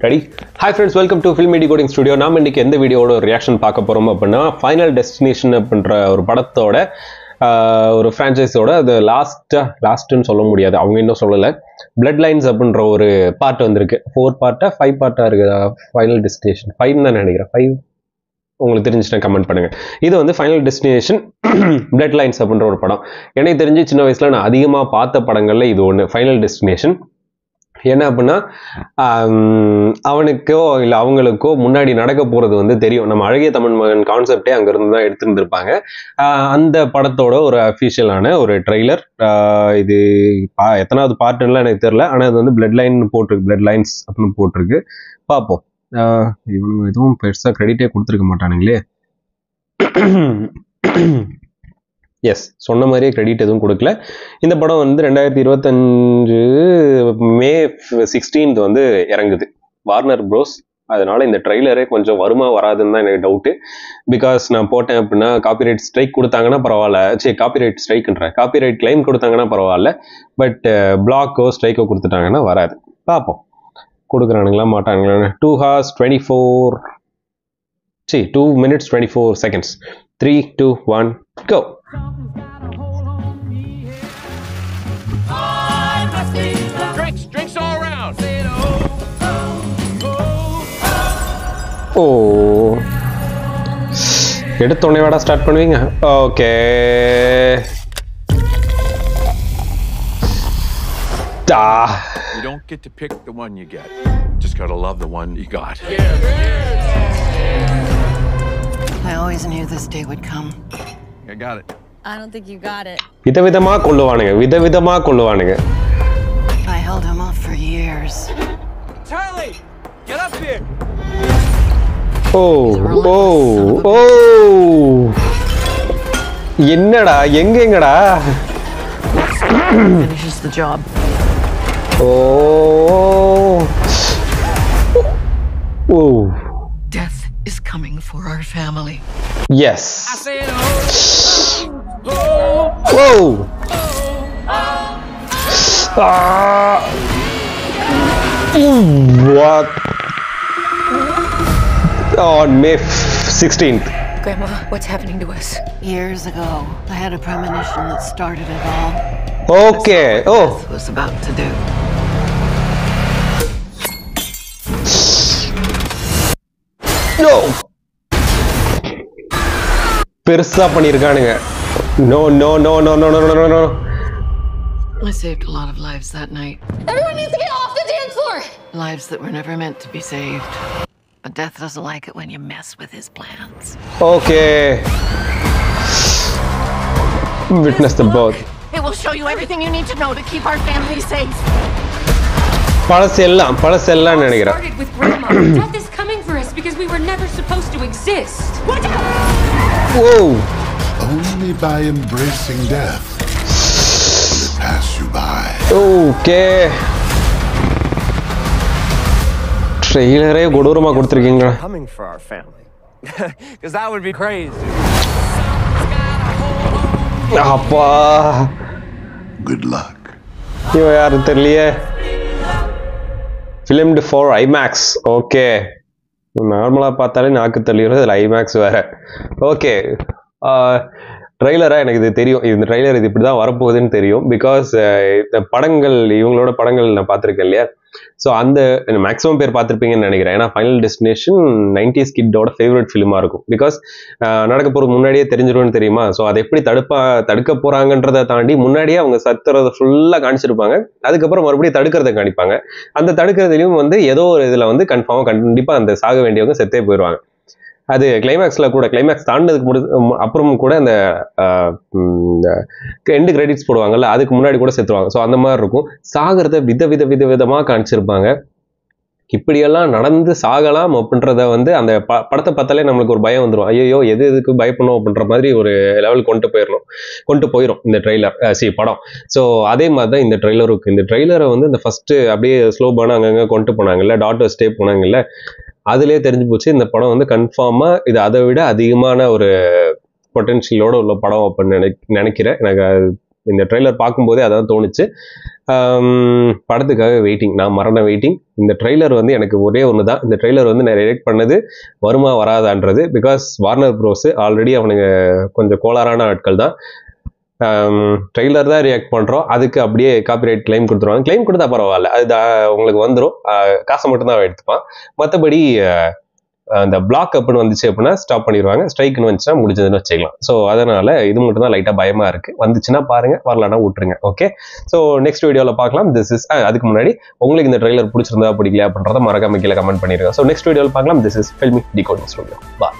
Ready? Hi friends, welcome to Film Decoding Studio. நாம் இன்னைக்கு எந்த வீடியோவோட ரியாக்ஷன் பார்க்க போறோம் அப்படின்னா ஃபைனல் டெஸ்டினேஷன் அப்படின்ற ஒரு படத்தோட ஒரு ஃப்ரான்ச்சைஸோட அது லாஸ்ட்னு சொல்ல முடியாது, அவங்க இன்னும் சொல்லலை. பிளட் லைன்ஸ் அப்படின்ற ஒரு பார்ட் வந்திருக்கு. 4 பார்ட்டா 5 பார்ட்டா இருக்குதா? ஃபைனல் டெஸ்டினேஷன் 5 தான் நினைக்கிறேன். 5 உங்களுக்கு தெரிஞ்சுன்னா கமெண்ட் பண்ணுங்க. இது வந்து ஃபைனல் டெஸ்டினேஷன் பிளட் லைன்ஸ் அப்படின்ற ஒரு படம். எனக்கு தெரிஞ்சு சின்ன வயசுல நான் அதிகமாக பார்த்த படங்கள்ல இது ஒன்று, ஃபைனல் டெஸ்டினேஷன். என்ன அப்படின்னா அவனுக்கோ இல்லை அவங்களுக்கோ முன்னாடி நடக்க போகிறது வந்து தெரியும். நம்ம அழகிய தமிழ் மகன் கான்செப்டே அங்கேருந்து தான் எடுத்துருந்துருப்பாங்க. அந்த படத்தோட ஒரு அஃபிஷியலான ஒரு ட்ரெய்லர். இது எத்தனாவது பார்ட்டுலாம் எனக்கு தெரியல, ஆனால் இது வந்து பிளட் லைன் போட்டிருக்கு, பிளட் லைன்ஸ் அப்படின்னு போட்டிருக்கு. பார்ப்போம். இவனு எதுவும் பெருசாக கிரெடிட்டே கொடுத்துருக்க மாட்டானுங்களே. எஸ், சொன்ன மாதிரியே கிரெடிட் எதுவும் கொடுக்கல. இந்த படம் வந்து 2025 May 16 வந்து இறங்குது வார்னர் ப்ரோஸ். அதனால இந்த ட்ரெய்லரே கொஞ்சம் வருமா வராதுன்னு தான் எனக்கு டவுட்டு. பிகாஸ் நான் போட்டேன் அப்படின்னா காப்பிரைட் ஸ்ட்ரைக் கொடுத்தாங்கன்னா பரவாயில்ல, காப்பிரைட் கிளைம் கொடுத்தாங்கன்னா பரவாயில்ல. பட் பிளாக்கோ ஸ்ட்ரைக்கோ கொடுத்துட்டாங்கன்னா வராது. பார்ப்போம் கொடுக்குறானுங்களா மாட்டானுங்களா. 2 minutes 24 seconds. 3, 2, 1, go. Drinks all around. Oh. எடுத்தோடனே வாடா ஸ்டார்ட் பண்ணுவீங்க. Okay. You don't get to pick the one you get. Just gotta love the one you got. I always knew this day would come. I got it. I don't think you got it. விதவிதமா கொள்ளுவானுங்க. I held him off for years. Charlie, get up here. என்னடா எங்கடா? Finishes the job. Death is coming for our family. Yes. I said What? On May 16th. Grandma, what's happening to us? Years ago, I had a premonition that started it all. Okay. Death was about to do. No. பெருசா பண்ணிருக்கானுங்க. No. I saved a lot of lives that night. Everyone needs to get off the dance floor! Lives that were never meant to be saved. But death doesn't like it when you mess with his plans. Okay. Witness the both. It will show you everything you need to know to keep our family safe. பழசெல்லாம் நினைக்கிறேன். Started with Grandma. Death is coming for us because we were never supposed to exist. Watch out! Whoa. Only by embracing death will it pass you by. Okay. ட்ரெய்லரே கொடூரமா கொடுத்திருக்கீங்க. Coming for our family. Because that would be crazy. அப்பா. Good luck. இவ யாரு தெரியலையே. Filmed for IMAX. Okay. நார்மலா பார்த்தாலே நாக்கு தள்ளிடுறது, அதில் IMAX வேற. ஓகே. ட்ரெய்லராக எனக்கு இது தெரியும், இந்த ட்ரெய்லர் இது இப்படி தான் வரப்போகுதுன்னு தெரியும். பிகாஸ் இந்த படங்கள், இவங்களோட படங்கள் நான் பார்த்துருக்கேன் இல்லையா. ஸோ அந்த மேக்ஸிமம் பேர் பார்த்துருப்பீங்கன்னு நினைக்கிறேன். ஏன்னா ஃபைனல் டெஸ்டினேஷன் 90s கிட்டோட ஃபேவரட் ஃபிலிமாக இருக்கும். பிகாஸ் நடக்க போகிறது முன்னாடியே தெரிஞ்சிடும்னு தெரியுமா. ஸோ அதை எப்படி தடுக்க போகிறாங்கன்றதை தாண்டி முன்னாடியே அவங்க சத்துறதை ஃபுல்லாக காணிச்சிருப்பாங்க. அதுக்கப்புறம் மறுபடியும் தடுக்கிறத காணிப்பாங்க. அந்த தடுக்கிறதுலையும் வந்து ஏதோ ஒரு இதில் வந்து கண்டிப்பாக அந்த சாக வேண்டியவங்க செத்தே போயிடுவாங்க. அது கிளைமேக்ஸ் தாண்டதுக்கு அப்புறமும் கூட அந்த எண்டு கிரெடிட்ஸ் போடுவாங்கல்ல, அதுக்கு முன்னாடி கூட செத்துருவாங்க. ஸோ அந்த மாதிரி இருக்கும். சாகிறத விதவிதமாக காணிச்சிருப்பாங்க. இப்படியெல்லாம் நடந்து சாகலாம் அப்படின்றத வந்து அந்த படத்தை பார்த்தாலே நம்மளுக்கு ஒரு பயம் வந்துடும். ஐயோ எதுக்கு பயப்படணும் அப்படின்ற மாதிரி ஒரு லெவல் கொண்டு போயிடும் இந்த ட்ரெய்லர் படம். ஸோ அதே மாதிரி தான் இந்த ட்ரெய்லருக்கு. இந்த ட்ரெய்லரை வந்து இந்த ஃபர்ஸ்ட் அப்படியே ஸ்லோபான அங்கங்கே கொண்டு போனாங்கல்ல, டாட்டர் ஸ்டே போனாங்கல்ல, அதுலேயே தெரிஞ்சு போச்சு இந்த படம் வந்து கன்ஃபார்மாக இது அதை விட அதிகமான ஒரு பொட்டென்ஷியலோட உள்ள படம் அப்படின்னு நினைக்கிறேன். எனக்கு இந்த ட்ரெய்லர் பார்க்கும்போதே அதான் தோணுச்சு. படத்துக்காக வெயிட்டிங், நான் மரண வெயிட்டிங். இந்த ட்ரெய்லர் வந்து எனக்கு ஒரே ஒன்று தான், இந்த ட்ரெய்லர் வந்து நான் ரியாக்ட் பண்ணது வருமா வராதான்றது. பிகாஸ் வார்னர் ப்ரோஸ் ஆல்ரெடி அவனுங்க கொஞ்சம் கோளாறான ஆட்கள் தான். ட்ரெய்லர் தான் ரியாக்ட் பண்ணுறோம், அதுக்கு அப்படியே காப்பிரைட் கிளைம் கொடுத்துருவாங்க. கிளைம் கொடுத்தா பரவாயில்ல, அது உங்களுக்கு வந்துடும், காசை மட்டும்தான் எடுத்துப்பான். மற்றபடி அந்த பிளாக் அப்னு வந்துச்சு அப்படின்னா ஸ்டாப் பண்ணிடுவாங்க, ஸ்ட்ரைக்னு வந்துச்சுன்னா முடிஞ்சதுன்னு வச்சுக்கலாம். ஸோ அதனால் இது மட்டும் தான் லைட்டாக பயமாக இருக்குது. வந்துச்சுன்னா பாருங்கள், வரலன்னா விட்டுருங்க. ஓகே, ஸோ நெக்ஸ்ட் வீடியோவில் பார்க்கலாம். திஸ் இஸ் அதுக்கு முன்னாடி உங்களுக்கு இந்த ட்ரெய்லர் பிடிச்சிருந்தா பிடிக்கல அப்படின்றத மறக்காம கீழே கமெண்ட் பண்ணிடுங்க. ஸோ நெக்ஸ்ட் வீடியோவில் பார்க்கலாம். This is filmi decoding studio. Bye.